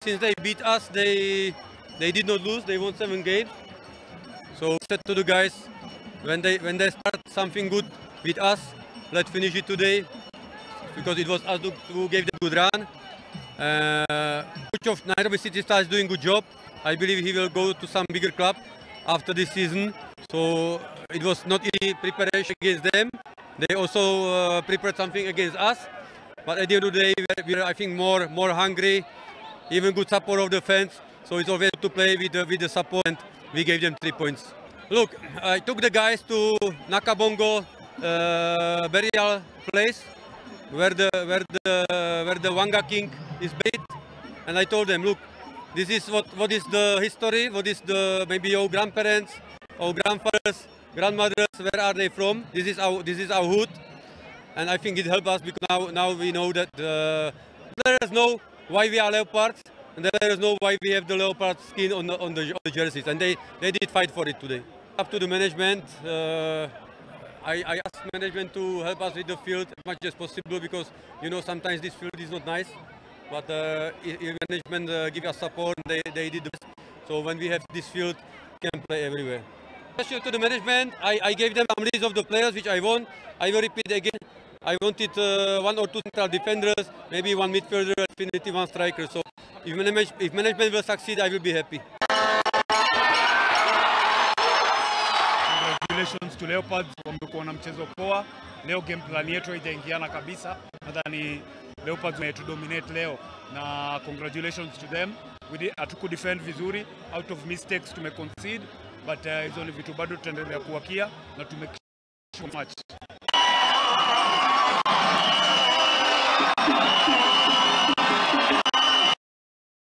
since they beat us, they did not lose. They won 7 games. So said to the guys, when they start something good with us, let's finish it today, because it was us who gave the good run. Coach of Nairobi City Stars is doing a good job. I believe he will go to some bigger club after this season. So it was not easy preparation against them. They also prepared something against us. But at the end of the day, we are, I think, more hungry, even good support of the fans. So it's always good to play with the support, and we gave them 3 points. Look, I took the guys to Nakabongo burial place, where the Wanga King is buried, and I told them, look, this is what is the history, what is the maybe your grandparents, or grandfathers, grandmothers, where are they from? This is our hood. And I think it helped us, because now we know that the players know why we are Leopards, and the players know why we have the Leopard skin on the jerseys, and they did fight for it today. Up to the management, I asked management to help us with the field as much as possible, because sometimes this field is not nice, but if management give us support, they did the best. So when we have this field, we can play everywhere. Especially to the management, I gave them some list of the players which I want. I will repeat again. I wanted 1 or 2 central defenders, maybe 1 midfielder, definitely 1 striker. So if management will succeed, I will be happy. Congratulations to Leopards, wamekuwa na mchezo poa. Leo game plan yetu haijaingiana kabisa. Nadhani Leopards wametudominate leo, na congratulations to them. Hatuku defend vizuri, out of mistakes tumeconcede, but hizo ni vitu bado tutaendelea kuwakia na tumekisha match.